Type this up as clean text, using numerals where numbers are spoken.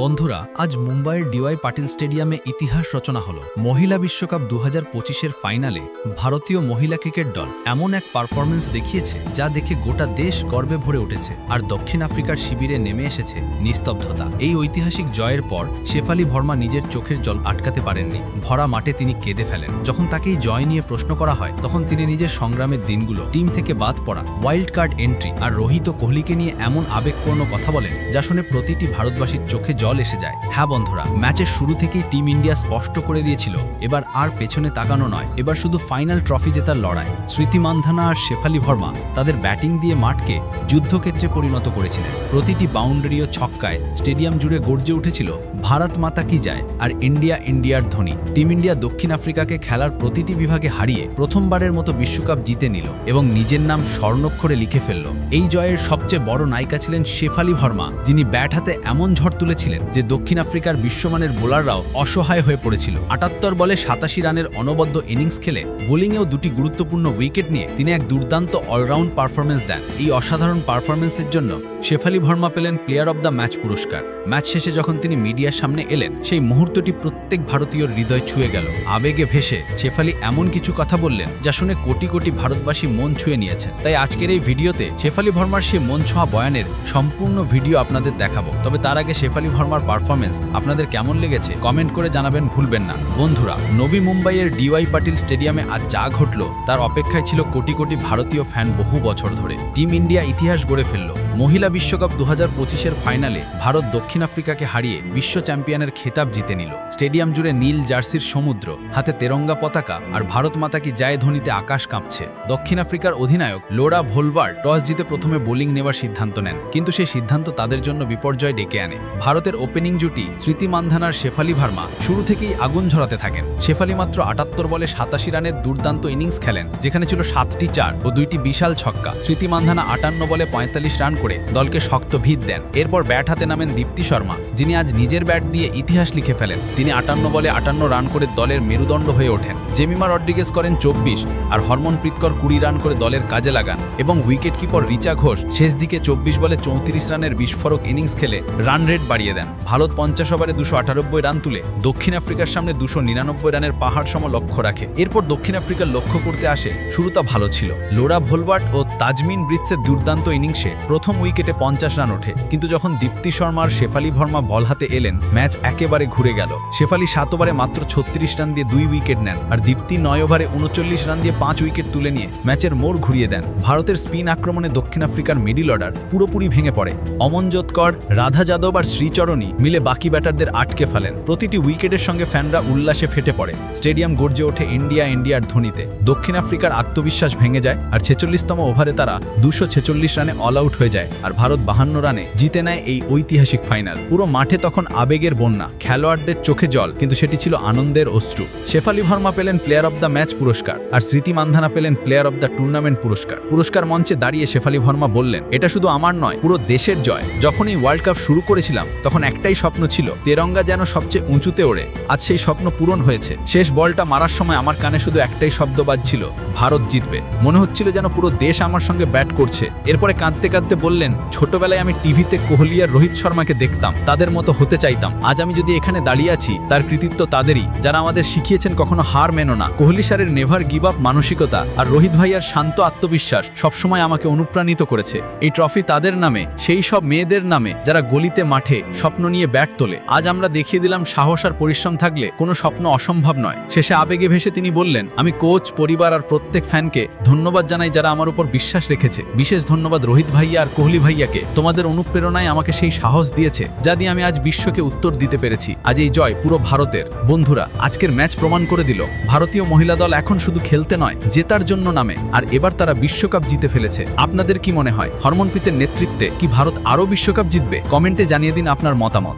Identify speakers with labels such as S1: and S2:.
S1: বন্ধুরা, আজ মুম্বাইয়ের ডিওয়াই পাটিল স্টেডিয়ামে ইতিহাস রচনা হলো। মহিলা বিশ্বকাপ 2025-এর ফাইনালে ভারতীয় মহিলা ক্রিকেট দল এমন এক পারফরমেন্স দেখিয়েছে যা দেখে গোটা দেশ গর্বে ভরে উঠেছে। আর দক্ষিণ আফ্রিকার শিবিরে নেমে এসেছে নিস্তব্ধতা। এই ঐতিহাসিক জয়ের পর শেফালি ভার্মা নিজের চোখের জল আটকাতে পারেননি। ভরা মাঠে তিনি কেঁদে ফেলেন। যখন তাকে এই জয় নিয়ে প্রশ্ন করা হয়, তখন তিনি নিজের সংগ্রামের দিনগুলো, টিম থেকে বাদ পড়া, ওয়াইল্ড কার্ড এন্ট্রি আর রোহিত ও কোহলিকে নিয়ে এমন আবেগপূর্ণ কথা বলেন যা শুনে প্রতিটি ভারতবাসীর চোখে জল এসে যায়। হ্যাঁ বন্ধুরা, ম্যাচের শুরু থেকেই টিম ইন্ডিয়া স্পষ্ট করে দিয়েছিল এবার আর পেছনে তাকানো নয়, এবার শুধু ফাইনাল ট্রফি জেতার লড়াই। স্মৃতি মান্ধানা আর শেফালি ভার্মা তাদের ব্যাটিং দিয়ে মাঠকে যুদ্ধক্ষেত্রে পরিণত করেছিলেন। প্রতিটি বাউন্ডারি ও ছক্কায় স্টেডিয়াম জুড়ে গর্জে উঠেছিল ভারত মাতা কি যায় আর ইন্ডিয়া ইন্ডিয়ার ধ্বনি। টিম ইন্ডিয়া দক্ষিণ আফ্রিকাকে খেলার প্রতিটি বিভাগে হারিয়ে প্রথমবারের মতো বিশ্বকাপ জিতে নিল এবং নিজের নাম স্বর্ণাক্ষরে লিখে ফেলল। এই জয়ের সবচেয়ে বড় নায়িকা ছিলেন শেফালি ভার্মা, যিনি ব্যাট হাতে এমন ঝড় তুলেছিলেন যে দক্ষিণ আফ্রিকার বিশ্বমানের বোলাররাও অসহায় হয়ে পড়েছিল। ৭৮ বলে ৮৭ রানের অনবদ্য ইনিংস খেলে বোলিংয়েও দুটি গুরুত্বপূর্ণ উইকেট নিয়ে তিনি এক দুর্দান্ত অলরাউন্ড পারফরমেন্স দেন। এই অসাধারণ পারফরমেন্সের জন্য শেফালি ভার্মা পেলেন প্লেয়ার অব দ্য ম্যাচ পুরস্কার। ম্যাচ শেষে যখন তিনি মিডিয়ার সামনে এলেন, সেই মুহূর্তটি প্রত্যেক ভারতীয়র হৃদয় ছুঁয়ে গেল। আবেগে ভেসে শেফালি এমন কিছু কথা বললেন যা শুনে কোটি কোটি ভারতবাসী মন ছুঁয়ে নিয়েছেন। তাই আজকের এই ভিডিওতে শেফালি ভার্মার সেই মন ছোঁয়া বয়ানের সম্পূর্ণ ভিডিও আপনাদের দেখাবো। তবে তার আগে শেফালি ভার্মার পারফরমেন্স আপনাদের কেমন লেগেছে কমেন্ট করে জানাবেন ভুলবেন না। বন্ধুরা, নবী মুম্বাইয়ের ডিওয়াই পাটিল স্টেডিয়ামে আজ যা ঘটল তার অপেক্ষায় ছিল কোটি কোটি ভারতীয় ফ্যান বহু বছর ধরে। টিম ইন্ডিয়া ইতিহাস গড়ে ফেলল। মহিলা বিশ্বকাপ 2025-এর ফাইনালে ভারত দক্ষিণ আফ্রিকাকে হারিয়ে বিশ্ব চ্যাম্পিয়নের খেতাব জিতে নিল। স্টেডিয়াম জুড়ে নীল জার্সির সমুদ্র, হাতে তেরঙ্গা পতাকা আর ভারত মাতা কি জয় ধ্বনিতে আকাশ কাঁপছে। দক্ষিণ আফ্রিকার অধিনায়ক লোরা ভোলভার্ড টস জিতে প্রথমে বোলিং নেওয়ার সিদ্ধান্ত নেন, কিন্তু সেই সিদ্ধান্ত তাদের জন্য বিপর্যয় ডেকে আনে। ভারতের ওপেনিং জুটি স্মৃতি মান্ধানার শেফালি ভার্মা শুরু থেকেই আগুন ঝরাতে থাকেন। শেফালি মাত্র ৭৮ বলে ৮৭ রানের দুর্দান্ত ইনিংস খেলেন, যেখানে ছিল ৭টি ৪ ও ২টি বিশাল ছক্কা। স্মৃতি মান্ধানা ৫৮ বলে ৪৫ রান করে দলকে শক্ত ভিত দেন। এরপর ব্যাট হাতে নামেন দীপ্তি শর্মা, যিনি আজ নিজের ব্যাট দিয়ে ইতিহাস লিখে ফেলেন। তিনি ৫৮ বলে ৫৮ রান করে দলের মেরুদণ্ড হয়ে ওঠেন। জেমিমা রড্রিগেজ করেন ২৪ আর হরমনপ্রীত কৌর ২০ রান করে দলের কাজে লাগান এবং উইকেট কিপার রিচা ঘোষ শেষ দিকে ২৪ বলে ৩৪ রানের বিস্ফোরক ইনিংস খেলে রান রেট বাড়িয়ে দেন। ভারত ৫০ ওভারে ২৯৮ রান তুলে দক্ষিণ আফ্রিকার সামনে ২৯৯ রানের পাহাড় সম লক্ষ্য রাখে। এরপর দক্ষিণ আফ্রিকার লক্ষ্য করতে আসে শুরুটা ভালো ছিল। লোরা ভোলভার্ড ও তাজমিন ব্রিটসের দুর্দান্ত ইনিংসে প্রথম উইকেটে ৫০ রান ওঠে, কিন্তু যখন দীপ্তি শর্মার শেফালি ভার্মা বল হাতে এলেন, ম্যাচ একেবারে ঘুরে গেল। শেফালি ৭ ওভারে মাত্র ৩৬ রান দিয়ে ২ উইকেট নেন আর দীপ্তি ৯ ওভারে ৩৯ রান দিয়ে ৫ উইকেট তুলে নিয়ে ম্যাচের মোড় ঘুরিয়ে দেন। ভারতের স্পিন আক্রমণে দক্ষিণ আফ্রিকার মিডল অর্ডার পুরোপুরি ভেঙে পড়ে। অমনজোত কর, রাধা যাদব আর শ্রীচরণী মিলে বাকি ব্যাটারদের আটকে ফেলেন। প্রতিটি উইকেটের সঙ্গে ফ্যানরা উল্লাসে ফেটে পড়ে। স্টেডিয়াম গর্জে ওঠে ইন্ডিয়া ইন্ডিয়ার ধ্বনিতে। দক্ষিণ আফ্রিকার আত্মবিশ্বাস ভেঙে যায় আর ৪৬তম ওভারে তারা ২৪৬ রানে অল আউট হয়ে যায় আর ভারত ৫২ রানে জিতে নেয় এই ঐতিহাসিক ফাইনাল। পুরো মাঠে তখন আবেগের বন্যা, খেলোয়াড়দের চোখে জল, কিন্তু সেটি ছিল আনন্দের অশ্রু। শেফালি ভার্মা পেলেন প্লেয়ার অব দ্য ম্যাচ পুরস্কার আর স্মৃতি মান্ধানা পেলেন প্লেয়ার অব দ্য টুর্নামেন্ট পুরস্কার। পুরস্কার মঞ্চে দাঁড়িয়ে শেফালি ভার্মা বললেন, এটা শুধু আমার নয়, পুরো দেশের জয়। যখন এই ওয়ার্ল্ড কাপ শুরু করেছিলাম তখন একটাই স্বপ্ন ছিল, তেরঙ্গা যেন সবচেয়ে উঁচুতে ওড়ে। আজ সেই স্বপ্ন পূরণ হয়েছে। শেষ বলটা মারার সময় আমার কানে শুধু একটাই শব্দ বাজছিল, ভারত জিতবে। মনে হচ্ছিল যেন পুরো দেশ আমার সঙ্গে ব্যাট করছে। এরপরে কাঁদতে কাঁদতে বললেন, ছোটবেলায় আমি টিভিতে কোহলি আর রোহিত শর্মাকে দেখতাম, তাদের মতো হতে চাইতাম। আজ আমি যদি এখানে দাঁড়িয়ে আছি, তার কৃতিত্ব তাদেরই, যারা আমাদের শিখিয়েছেন কখনো হার মেনো না। কোহলি স্যারের নেভার গিভ আপ মানসিকতা আর রোহিত ভাইয়ার শান্ত আত্মবিশ্বাস সবসময় আমাকে অনুপ্রাণিত করেছে। এই ট্রফি তাদের নামে, সেই সব মেয়েদের নামে যারা গলিতে মাঠে স্বপ্ন নিয়ে ব্যাট তোলে। আজ আমরা দেখিয়ে দিলাম সাহস আর পরিশ্রম থাকলে কোনো স্বপ্ন অসম্ভব নয়। শেষে আবেগে ভেসে তিনি বললেন, আমি কোচ, পরিবার আর প্রত্যেক ফ্যানকে ধন্যবাদ জানাই যারা আমার উপর বিশ্বাস রেখেছে। বিশেষ ধন্যবাদ রোহিত ভাইয়া আর কোহলি ভাইয়াকে। তোমাদের অনুপ্রেরণায় আমাকে সেই সাহস দিয়েছে যা দিয়ে আমি আজ বিশ্বকে উত্তর দিতে পেরেছি। আজ এই জয় পুরো ভারতের। বন্ধুরা, আজকের ম্যাচ প্রমাণ করে দিল ভারতীয় মহিলা দল এখন শুধু খেলতে নয়, জেতার জন্য নামে। আর এবার তারা বিশ্বকাপ জিতে ফেলেছে। আপনাদের কি মনে হয়, হরমনপ্রীতের নেতৃত্বে কি ভারত আরও বিশ্বকাপ জিতবে? কমেন্টে জানিয়ে দিন আপনার মতামত।